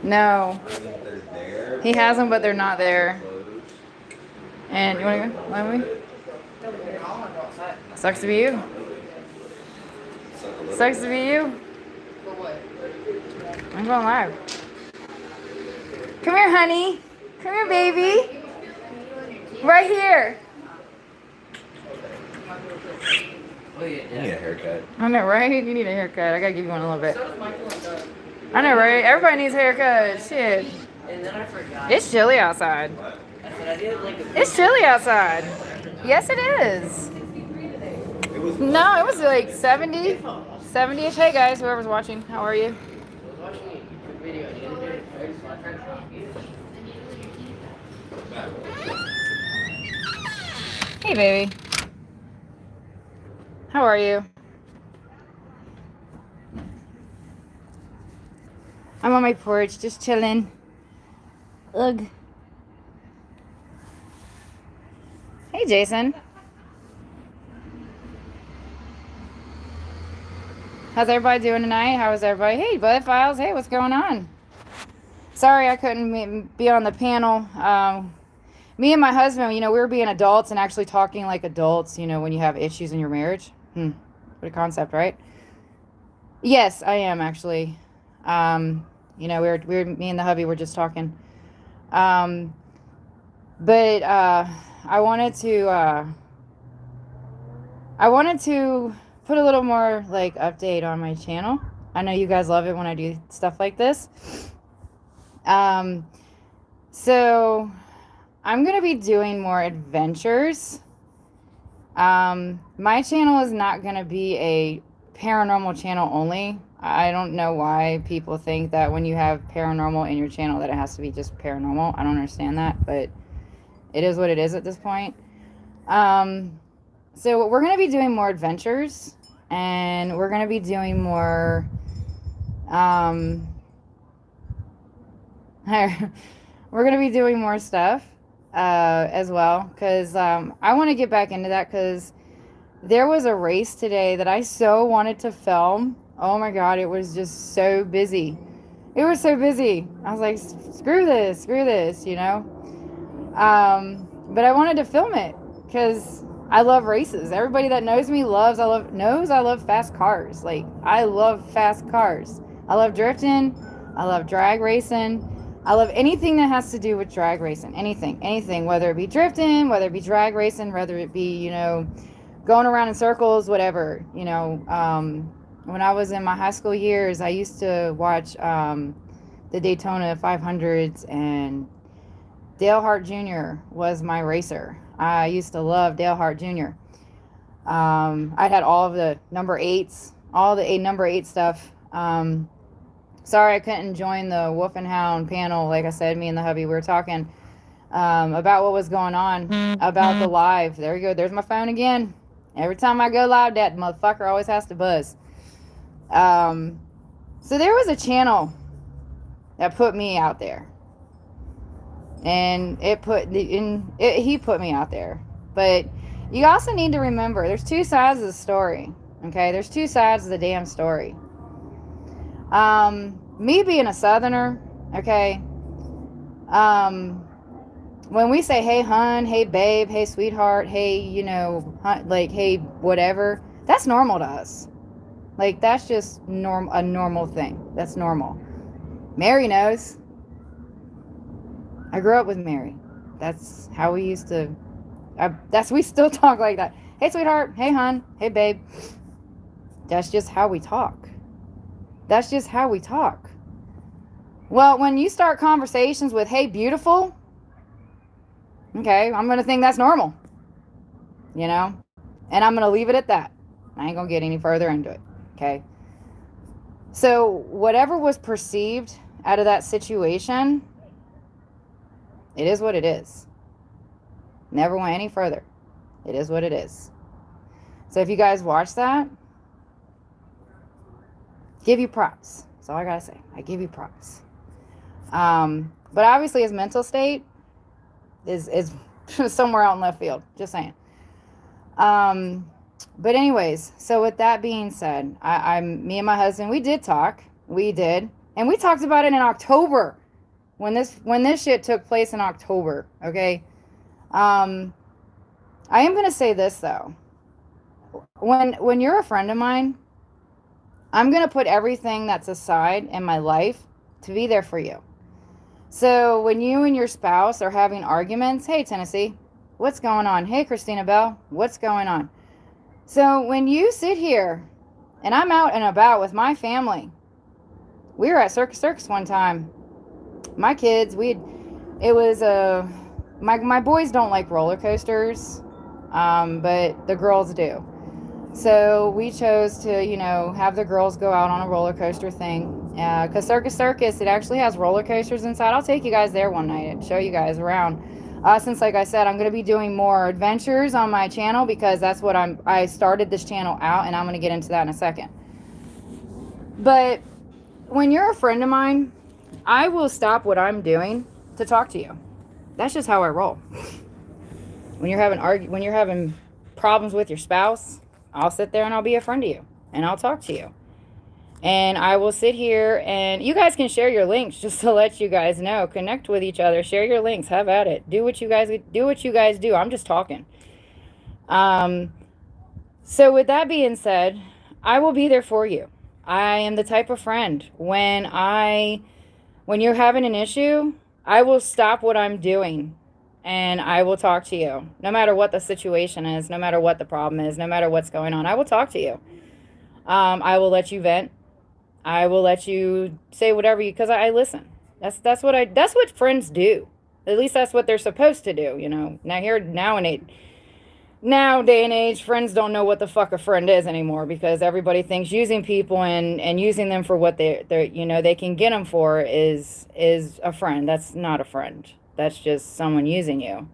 No. He has them, but they're not there. And you want to go? Want me? Sucks to be you. Sucks to be you. I'm going live. Come here, honey. Come here, baby. Right here. You need a haircut. I know, right? You need a haircut. I gotta give you one in a little bit. I know, right? Everybody needs a haircut. Shit. It's chilly outside. It's chilly outside. Yes, it is. No, it was like 70. 70-ish. Hey, guys, whoever's watching. How are you? Hey, baby. How are you? I'm on my porch, just chilling. Ugh. Hey, Jason. How's everybody doing tonight? How is everybody? Hey, Bud Files. Hey, what's going on? Sorry I couldn't be on the panel. Me and my husband, we were being adults and actually talking like adults, when you have issues in your marriage. What a concept, right? Yes, I am actually. Me and the hubby were just talking. But I wanted to put a little more like update on my channel. I know you guys love it when I do stuff like this. So I'm going to be doing more adventures. My channel is not going to be a paranormal channel only. I don't know why people think that when you have paranormal in your channel that it has to be just paranormal. I don't understand that, but it is what it is at this point. So we're going to be doing more adventures, and we're going to be doing more, we're going to be doing more stuff, as well, because, I want to get back into that, because there was a race today that I so wanted to film. Oh my God, it was just so busy. It was so busy. I was like, screw this, but I wanted to film it because I love races. Everybody that knows me knows I love fast cars. Like, I love fast cars. I love drifting. I love drag racing. I love anything that has to do with drag racing. Anything, whether it be drifting, whether it be drag racing, whether it be, going around in circles, whatever, when I was in my high school years, I used to watch the Daytona 500s, and Dale Hart Jr. was my racer. I used to love Dale Hart Jr. I had all of the number 8s, all the number 8 stuff. Sorry I couldn't join the Wolf and Hound panel. Like I said, me and the hubby, we were talking about what was going on, about the live. There we go. There's my phone again. Every time I go live, that motherfucker always has to buzz. So there was a channel that put me out there, and he put me out there. But you also need to remember, there's two sides of the story. Okay, there's two sides of the damn story. Me being a Southerner, okay, when we say, hey, hun, hey, babe, hey, sweetheart, hey, like, hey, whatever, that's normal to us. Like, that's just a normal thing. That's normal. Mary knows. I grew up with Mary. That's how we used to, we still talk like that. Hey, sweetheart, hey, hun, hey, babe. That's just how we talk. That's just how we talk. Well, when you start conversations with, hey, beautiful, okay, I'm going to think that's normal, and I'm going to leave it at that. I ain't going to get any further into it, okay? So whatever was perceived out of that situation, it is what it is. Never went any further. It is what it is. So if you guys watch that, give you props. That's all I got to say. I give you props. But obviously his mental state is somewhere out in left field. Just saying. But anyways, so with that being said, me and my husband, we did talk. We did. And we talked about it in October when this shit took place in October, okay? I am going to say this though. When you're a friend of mine, I'm going to put everything that's aside in my life to be there for you. So when you and your spouse are having arguments, hey, Tennessee, what's going on? Hey, Christina Bell, what's going on? So when you sit here and I'm out and about with my family, we were at Circus one time. My kids, my boys don't like roller coasters, but the girls do. So we chose to, have the girls go out on a roller coaster thing. Because Circus, it actually has roller coasters inside. I'll take you guys there one night and show you guys around. Since, like I said, I'm going to be doing more adventures on my channel because that's what I started this channel out, and I'm going to get into that in a second. But when you're a friend of mine, I will stop what I'm doing to talk to you. That's just how I roll. When you're having problems with your spouse, I'll sit there and I'll be a friend to you and I'll talk to you. And I will sit here and you guys can share your links just to let you guys know. Connect with each other. Share your links. Have at it. Do what you guys do. I'm just talking. So with that being said, I will be there for you. I am the type of friend when you're having an issue, I will stop what I'm doing and I will talk to you. No matter what the situation is, no matter what the problem is, no matter what's going on, I will talk to you. I will let you vent. I will let you say whatever because I listen. That's what friends do. At least that's what they're supposed to do, Now day and age, friends don't know what the fuck a friend is anymore because everybody thinks using people and using them for what they can get them for is a friend. That's not a friend. That's just someone using you.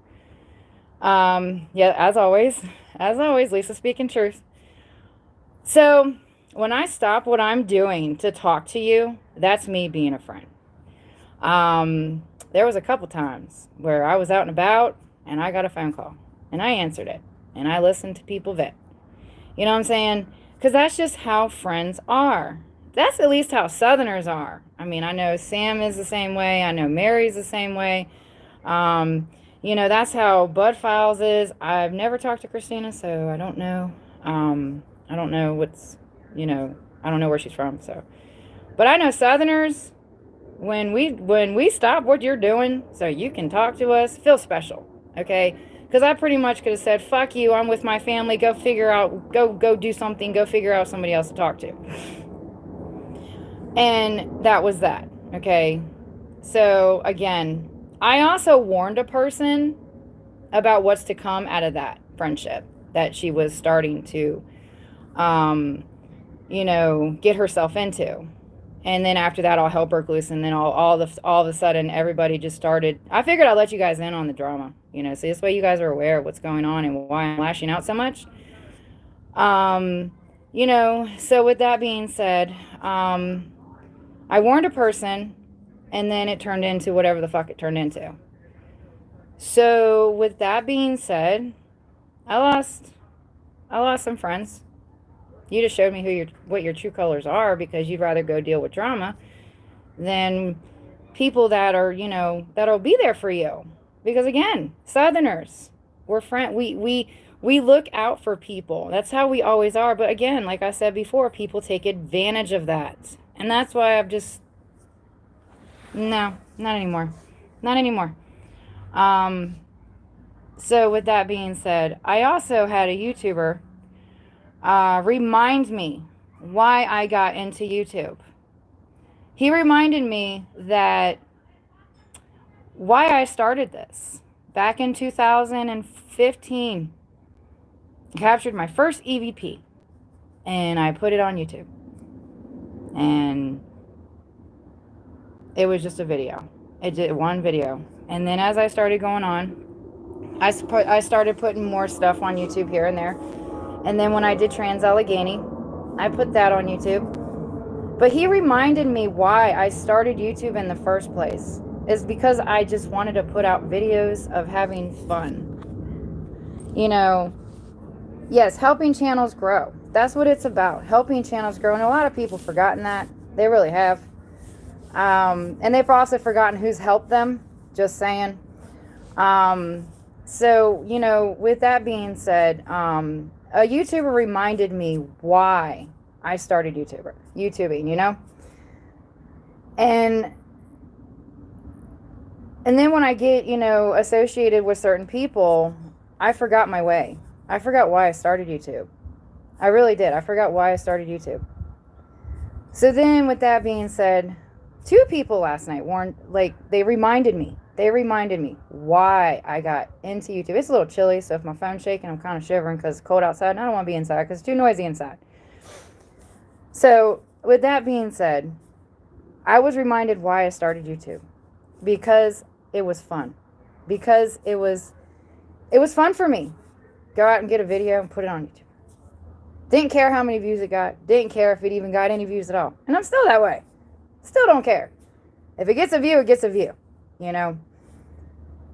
Yeah, as always, Lisa speaking truth. So when I stop what I'm doing to talk to you, that's me being a friend. There was a couple times where I was out and about and I got a phone call and I answered it and I listened to people vent. You know what I'm saying? Because that's just how friends are. That's at least how Southerners are. I mean, I know Sam is the same way. I know Mary's the same way. That's how Bud Files is. I've never talked to Christina, so I don't know. I don't know I don't know where she's from. So, but I know Southerners. When we stop what you're doing, so you can talk to us, feel special, okay? Because I pretty much could have said, "Fuck you, I'm with my family. Go do something. Go figure out somebody else to talk to." And that was that, okay? So again, I also warned a person about what's to come out of that friendship that she was starting to, get herself into. And then after that, all hell broke loose, and then all of a sudden, everybody just started. I figured I'd let you guys in on the drama, so this way you guys are aware of what's going on and why I'm lashing out so much. So with that being said, I warned a person, and then it turned into whatever the fuck it turned into. So with that being said, I lost some friends. You just showed me what your true colors are because you'd rather go deal with drama than people that are, that'll be there for you. Because again, Southerners, we look out for people. That's how we always are. But again, like I said before, people take advantage of that. And that's why I've just, no, not anymore. Not anymore. So with that being said, I also had a YouTuber remind me why I got into YouTube. He reminded me that why I started this back in 2015. Captured my first EVP and I put it on YouTube. And it was just a video. It did one video. And then as I started going on, I started putting more stuff on YouTube here and there. And then when I did Trans Allegheny, I put that on YouTube. But he reminded me why I started YouTube in the first place. Is because I just wanted to put out videos of having fun. Yes, helping channels grow. That's what it's about. Helping channels grow. And a lot of people have forgotten that. They really have. And they've also forgotten who's helped them. Just saying. So, with that being said, a YouTuber reminded me why I started YouTubing. And then when I get, associated with certain people, I forgot my way. I forgot why I started YouTube. I really did. I forgot why I started YouTube. So then with that being said, two people last night they reminded me why I got into YouTube. It's a little chilly, so if my phone's shaking, I'm kind of shivering because it's cold outside and I don't want to be inside because it's too noisy inside. So with that being said, I was reminded why I started YouTube. Because it was fun. Because it was fun for me. Go out and get a video and put it on YouTube. Didn't care how many views it got. Didn't care if it even got any views at all. And I'm still that way. Still don't care. If it gets a view, it gets a view.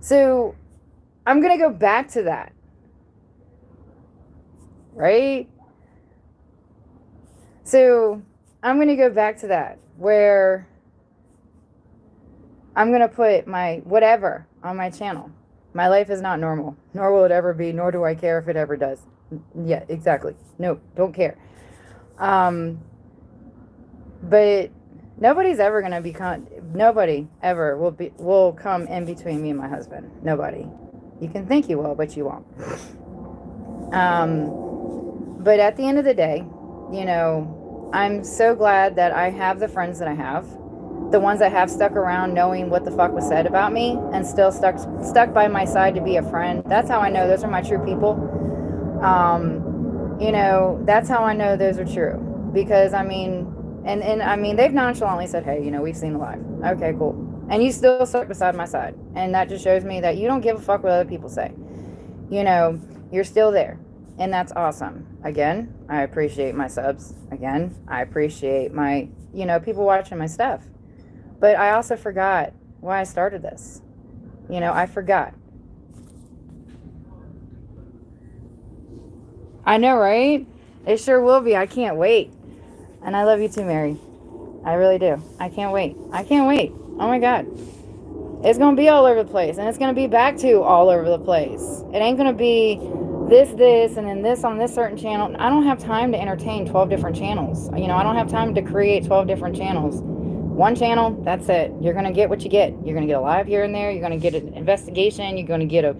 So I'm going to go back to that. Right? So I'm going to go back to that where I'm going to put my whatever on my channel. My life is not normal, nor will it ever be, nor do I care if it ever does. Yeah, exactly. No, don't care. But nobody's ever going to nobody ever will come in between me and my husband. Nobody. You can think you will, but you won't. But at the end of the day, I'm so glad that I have the friends that I have. The ones that have stuck around knowing what the fuck was said about me and still stuck by my side to be a friend. That's how I know those are my true people. That's how I know those are true. Because, they've nonchalantly said, hey, we've seen the live. Okay, cool. And you still stuck beside my side. And that just shows me that you don't give a fuck what other people say. You're still there. And that's awesome. Again, I appreciate my subs. Again, I appreciate my, people watching my stuff. But I also forgot why I started this. I forgot. I know, right? It sure will be. I can't wait. And I love you too, Mary. I really do. I can't wait. Oh my God. It's going to be all over the place. And it's going to be back to all over the place. It ain't going to be this, and then this on this certain channel. I don't have time to entertain 12 different channels. I don't have time to create 12 different channels. One channel, that's it. You're going to get what you get. You're going to get a live here and there. You're going to get an investigation. You're going to get a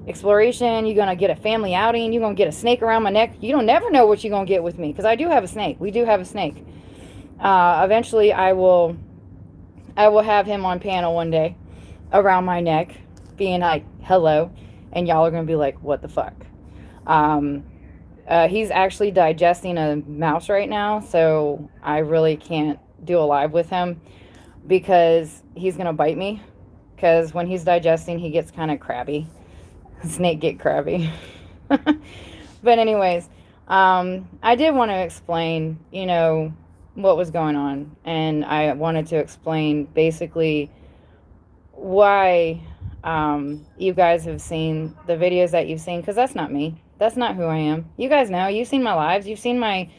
exploration. You're going to get a family outing. You're going to get a snake around my neck. You don't never know what you're going to get with me because I do have a snake. We do have a snake. Eventually, I will have him on panel one day around my neck being like, hello. And y'all are going to be like, what the fuck? He's actually digesting a mouse right now. So I really can't do a live with him because he's gonna bite me, because when he's digesting he gets kind of crabby. Snake get crabby. But anyways, I did want to explain what was going on, and I wanted to explain basically why you guys have seen the videos that you've seen, because that's not me. That's not who I am. You guys know. You've seen my lives. You've seen my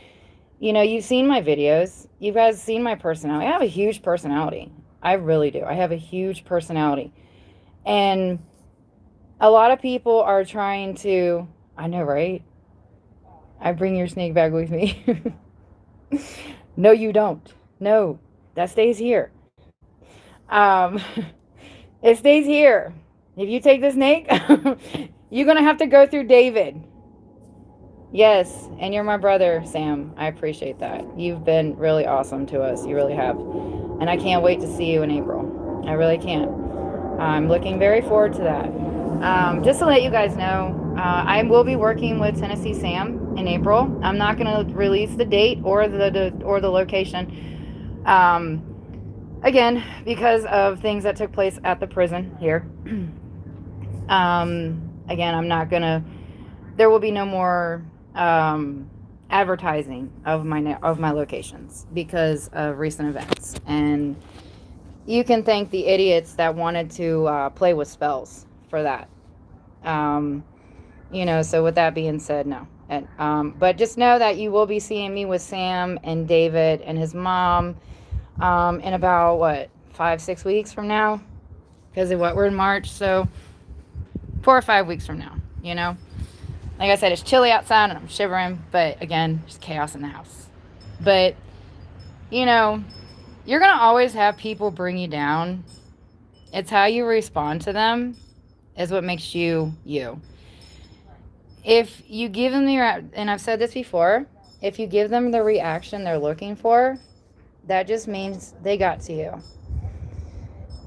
you've seen my videos. You guys seen my personality. I have a huge personality. I really do. I have a huge personality. And a lot of people are trying to, I know, right? I bring your snake bag with me. No, you don't. No, that stays here. It stays here. If you take the snake, you're going to have to go through David. Yes, and you're my brother, Sam. I appreciate that. You've been really awesome to us. You really have. And I can't wait to see you in April. I really can't. I'm looking very forward to that. Just to let you guys know, I will be working with Tennessee Sam in April. I'm not going to release the date or the location. Again, because of things that took place at the prison here. Again, I'm not going to... There will be no more advertising of my locations because of recent events, and you can thank the idiots that wanted to play with spells for that. So with that being said, no. And, but just know that you will be seeing me with Sam and David and his mom in about, what, 5, 6 weeks from now? Because of what, we're in March, so 4 or 5 weeks from now, you know? Like I said, it's chilly outside and I'm shivering, but again, just chaos in the house. But, you know, you're going to always have people bring you down. It's how you respond to them is what makes you you. If you give them and I've said this before, if you give them the reaction they're looking for, that just means they got to you.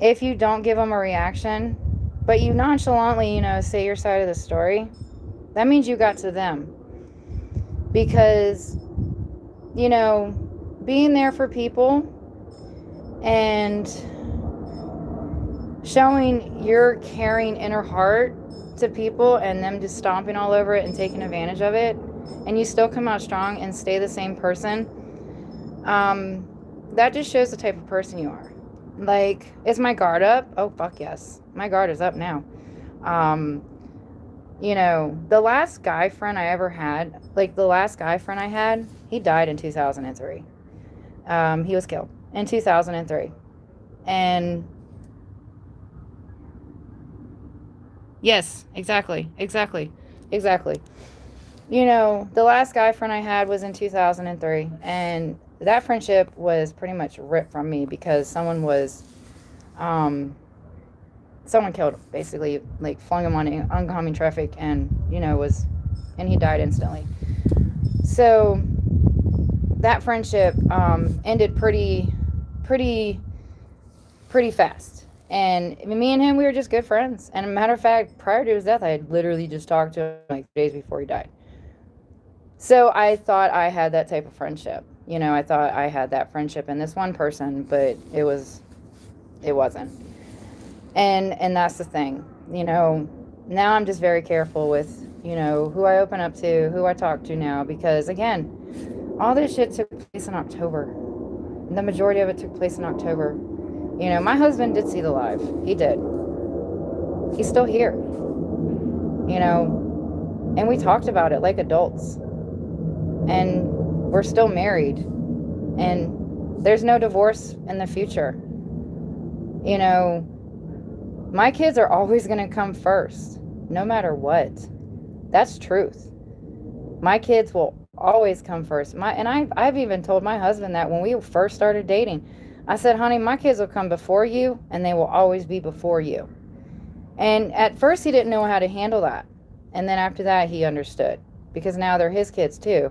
If you don't give them a reaction, but you nonchalantly, say your side of the story, that means you got to them. Because, being there for people and showing your caring inner heart to people and them just stomping all over it and taking advantage of it, and you still come out strong and stay the same person, that just shows the type of person you are. Like, is my guard up? Oh, fuck yes. My guard is up now. The last guy friend I ever had, he died in 2003. He was killed in 2003. And yes, exactly. The last guy friend I had was in 2003, and that friendship was pretty much ripped from me because someone killed him, basically, like flung him on oncoming traffic, and and he died instantly. So that friendship ended pretty fast. And me and him, we were just good friends. And a matter of fact, prior to his death, I had literally just talked to him like days before he died. So I thought I had that type of friendship. I thought I had that friendship in this one person, but it wasn't. And that's the thing. Now I'm just very careful with, who I open up to, who I talk to now, because again, all this shit took place in October. The majority of it took place in October. My husband did see the live. He did. He's still here. And we talked about it like adults. And we're still married. And there's no divorce in the future. My kids are always going to come first, no matter what. That's truth. My kids will always come first. I've even told my husband that when we first started dating. I said, honey, my kids will come before you, and they will always be before you. And at first, he didn't know how to handle that. And then after that, he understood, because now they're his kids too.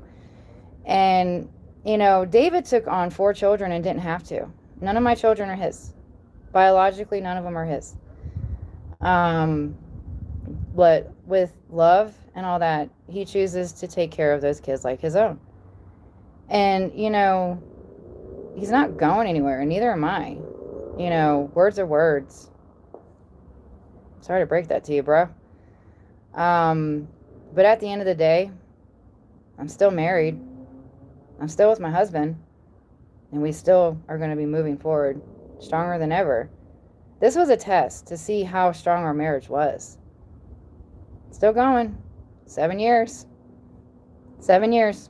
And, David took on 4 children and didn't have to. None of my children are his. Biologically, none of them are his. But with love and all that, he chooses to take care of those kids like his own. And, he's not going anywhere, and neither am I. Words are words. Sorry to break that to you, bro. But at the end of the day, I'm still married. I'm still with my husband. And we still are going to be moving forward stronger than ever. This was a test to see how strong our marriage was. Still going. 7 years. 7 years.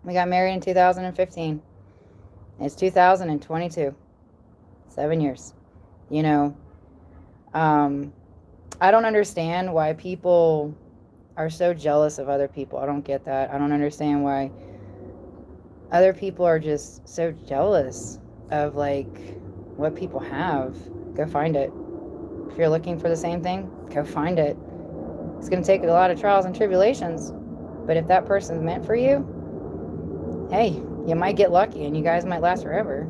We got married in 2015. It's 2022. 7 years. I don't understand why people are so jealous of other people. I don't get that. I don't understand why other people are just so jealous of, like, what people have. Go find it. If you're looking for the same thing, go find it. It's going to take a lot of trials and tribulations. But if that person's meant for you, hey, you might get lucky and you guys might last forever,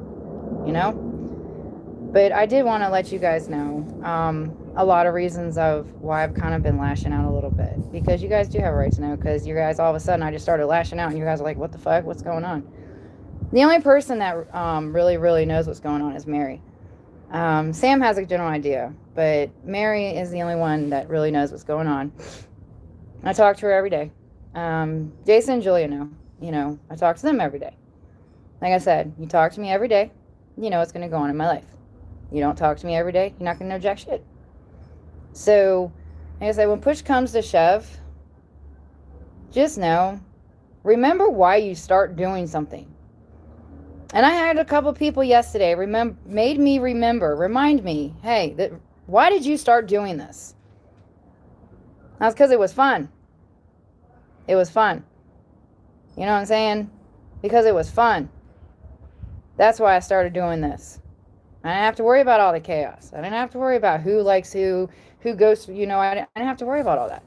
But I did want to let you guys know a lot of reasons of why I've kind of been lashing out a little bit. Because you guys do have a right to know, because you guys, all of a sudden, I just started lashing out and you guys are like, what the fuck? What's going on? The only person that really, really knows what's going on is Mary. Sam has a general idea, but Mary is the only one that really knows what's going on. I talk to her every day. Jason and Julia know. I talk to them every day. Like I said, you talk to me every day, you know what's going to go on in my life. You don't talk to me every day, you're not going to know jack shit. So, like I said, when push comes to shove, just know, remember why you start doing something. And I had a couple people yesterday remind me, hey, why did you start doing this? That's because it was fun. It was fun. You know what I'm saying? Because it was fun. That's why I started doing this. I didn't have to worry about all the chaos. I didn't have to worry about who likes who goes, I didn't have to worry about all that.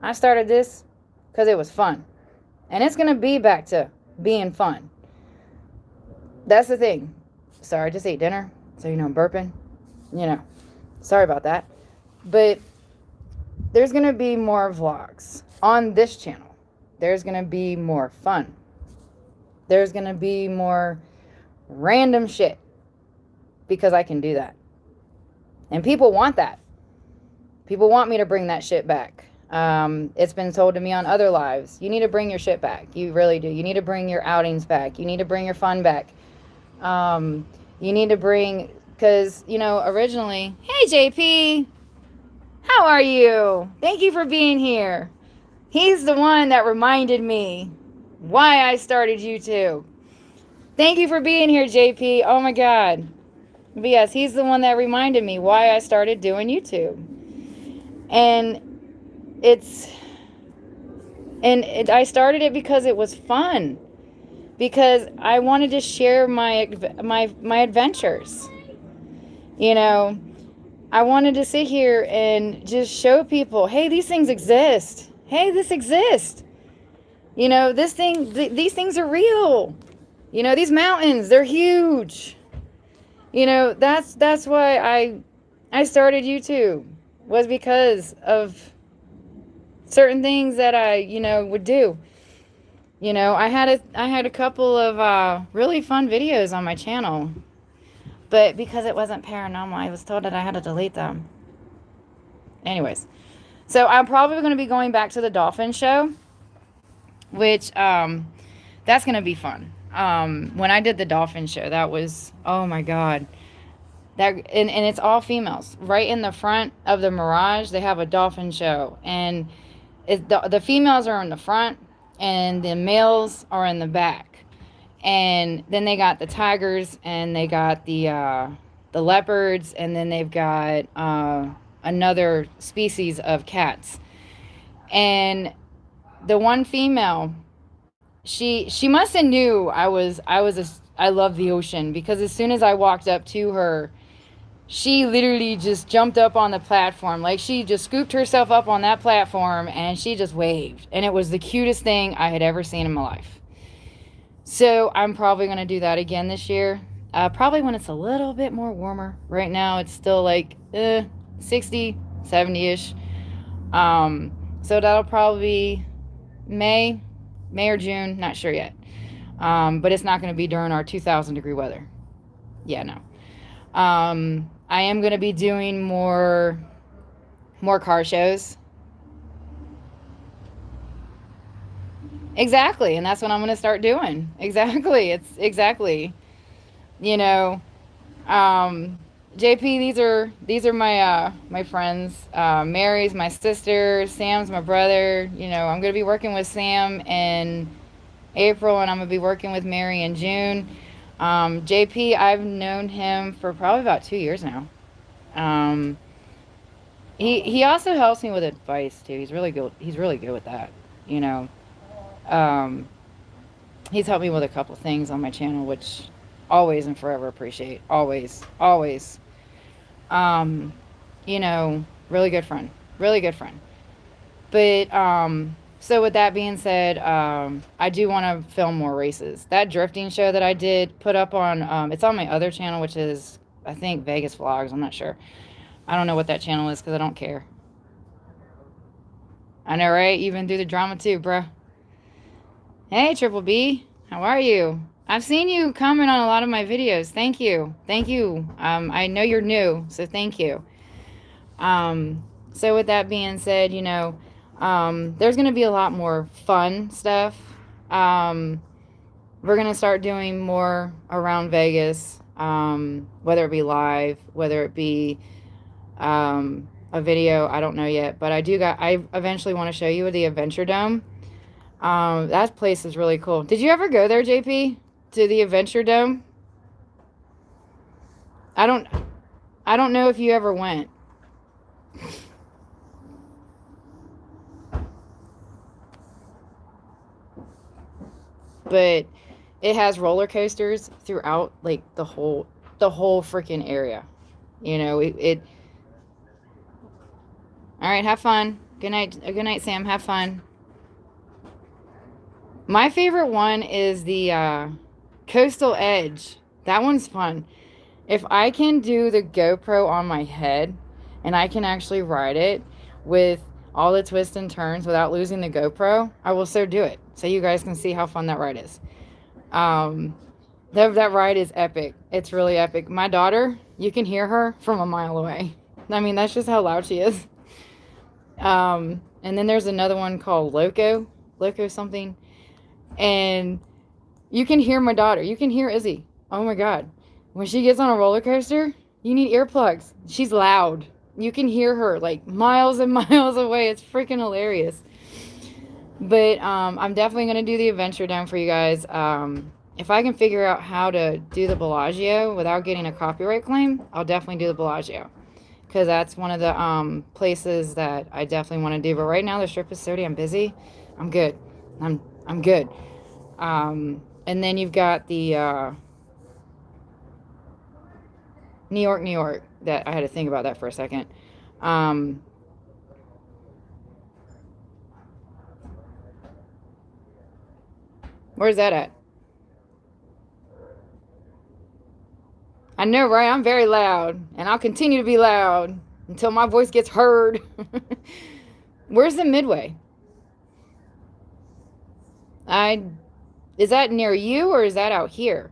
I started this because it was fun. And it's going to be back to being fun. That's the thing. Sorry, I just ate dinner. So, I'm burping. Sorry about that. But there's going to be more vlogs on this channel. There's going to be more fun. There's going to be more random shit. Because I can do that. And people want that. People want me to bring that shit back. It's been told to me on other lives. You need to bring your shit back. You really do. You need to bring your outings back. You need to bring your fun back. You need to bring... Because, originally... Hey, JP! How are you? Thank you for being here. He's the one that reminded me why I started YouTube. Thank you for being here, JP. Oh, my God. But yes, he's the one that reminded me why I started doing YouTube. And I started it because it was fun. Because I wanted to share my adventures. I wanted to sit here and just show people, hey, these things exist. Hey, this exists. These things are real. These mountains, they're huge. That's why I started YouTube, was because of certain things that I, would do. I had a couple of really fun videos on my channel, but because it wasn't paranormal, I was told that I had to delete them. Anyways, so I'm probably going to be going back to the dolphin show, which that's going to be fun. When I did the dolphin show, that was, oh my God. And it's all females. Right in the front of the Mirage, they have a dolphin show. And the females are in the front, and the males are in the back. And then they got the tigers, and they got the leopards, and then they've got another species of cats. And the one female... She must have knew I love the ocean, because as soon as I walked up to her, she literally just jumped up on the platform. Like, she just scooped herself up on that platform and she just waved. And it was the cutest thing I had ever seen in my life. So I'm probably going to do that again this year. Probably when it's a little bit more warmer. Right now it's still like 60, 70-ish. So that'll probably be May or June, not sure yet. But it's not going to be during our 2,000 degree weather. Yeah, no. I am going to be doing more car shows. Exactly, and that's what I'm going to start doing. Exactly, JP, these are my friends. Mary's my sister, Sam's my brother. I'm going to be working with Sam in April, and I'm going to be working with Mary in June. JP, I've known him for probably about 2 years now. He also helps me with advice too. He's really good with that. He's helped me with a couple things on my channel, which always and forever appreciate. Always. Really good friend. But so with that being said, I do want to film more races. That drifting show that I did put up on, it's on my other channel, which is, I think, Vegas Vlogs. I'm not sure. I don't know what that channel is because I don't care. I know, right? You've been through the drama too, bruh. Hey, Triple B. How are you? I've seen you comment on a lot of my videos. Thank you. I know you're new, so thank you. So with that being said, there's going to be a lot more fun stuff. We're going to start doing more around Vegas, whether it be live, whether it be a video. I don't know yet, but I eventually want to show you the Adventure Dome. That place is really cool. Did you ever go there, JP? to the Adventure Dome? I don't know if you ever went. But it has roller coasters throughout like the whole freaking area. You know, it all right, have fun. Good night. Good night, Sam. Have fun. My favorite one is the Coastal Edge. That one's fun. If I can do the GoPro on my head and I can actually ride it with all the twists and turns without losing the GoPro, I will so do it. So you guys can see how fun that ride is. That ride is epic. It's really epic. My daughter, you can hear her from a mile away. I mean, that's just how loud she is. And then there's another one called Loco something. And you can hear my daughter. You can hear Izzy. Oh my God. When she gets on a roller coaster, you need earplugs. She's loud. You can hear her like miles and miles away. It's freaking hilarious. But I'm definitely going to do the Adventure Dome for you guys. If I can figure out how to do the Bellagio without getting a copyright claim, I'll definitely do the Bellagio. Because that's one of the places that I definitely want to do. But right now the strip is so damn busy. I'm good. I'm good. And then you've got the New York. That I had to think about that for a second. Where's that at? I know, right? I'm very loud, and I'll continue to be loud until my voice gets heard. Where's the Midway? Is that near you or is that out here?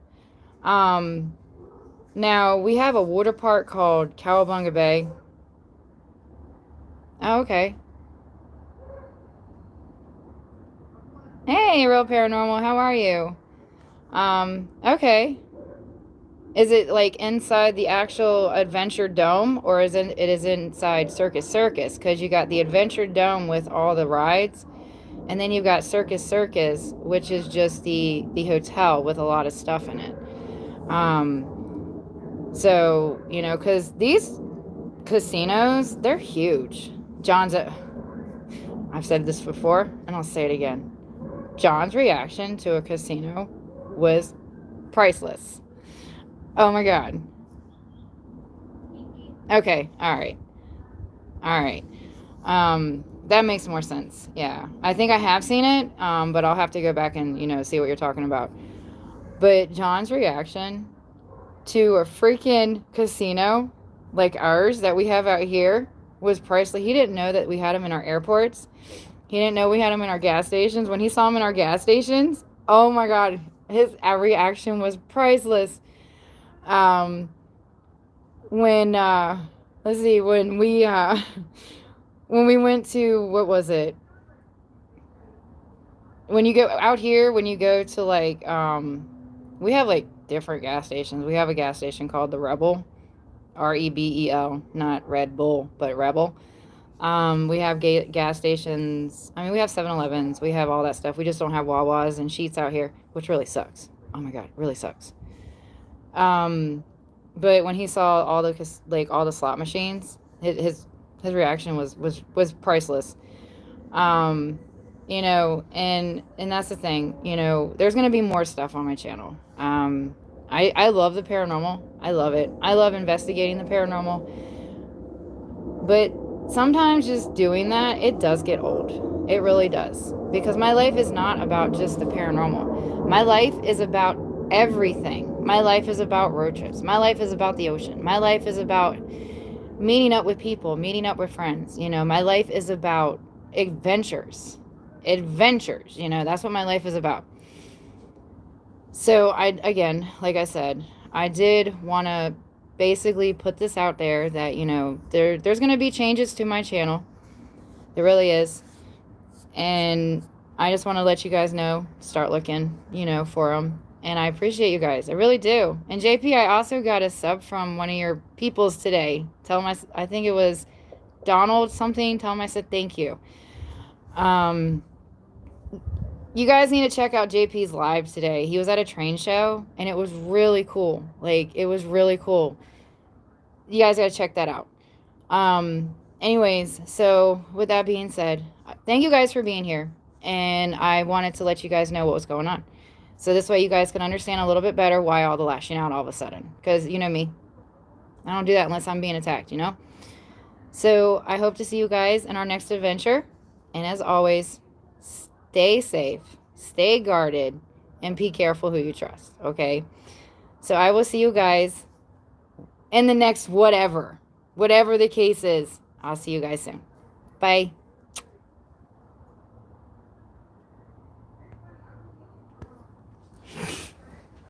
Now we have a water park called Cowabunga Bay. Oh, okay. Hey, Real Paranormal, how are you? Okay. Is it like inside the actual Adventure Dome, or is it is inside Circus Circus? Because you got the Adventure Dome with all the rides, and then you've got Circus Circus, which is just the hotel with a lot of stuff in it. So you know, because these casinos, they're huge. I've said this before, and I'll say it again. John's reaction to a casino was priceless. Oh my God. Okay. All right. That makes more sense. Yeah. I think I have seen it, but I'll have to go back and, see what you're talking about. But John's reaction to a freaking casino like ours that we have out here was priceless. He didn't know that we had them in our airports. He didn't know we had them in our gas stations. When he saw them in our gas stations, oh my God, his reaction was priceless. When let's see, when we when we went to, what was it, when you go out here, when you go to like we have like different gas stations. We have a gas station called the Rebel, Rebel, not Red Bull, but Rebel. We have gas stations. I mean, we have 7-Elevens. We have all that stuff. We just don't have Wawas and Sheets out here, which really sucks. Oh my God, really sucks. But when he saw all the slot machines, his reaction was priceless. And that's the thing. There's gonna be more stuff on my channel. I love the paranormal. I love it. I love investigating the paranormal. But sometimes just doing that, it does get old. It really does. Because my life is not about just the paranormal. My life is about everything. My life is about road trips. My life is about the ocean. My life is about meeting up with people, meeting up with friends. My life is about adventures. That's what my life is about. So again, like I said, I did want to basically put this out there that, there's going to be changes to my channel. There really is. And I just want to let you guys know, start looking, for them. And I appreciate you guys. I really do. And JP, I also got a sub from one of your peoples today. Tell him I think it was Donald something. Tell him I said thank you. You guys need to check out JP's live today. He was at a train show and it was really cool. Like, it was really cool. You guys got to check that out. Anyways, so with that being said, thank you guys for being here. And I wanted to let you guys know what was going on. So this way you guys can understand a little bit better why all the lashing out all of a sudden. Because you know me. I don't do that unless I'm being attacked, you know? So I hope to see you guys in our next adventure. And as always, stay safe, stay guarded, and be careful who you trust, okay? So I will see you guys in the next whatever the case is. I'll see you guys soon. Bye.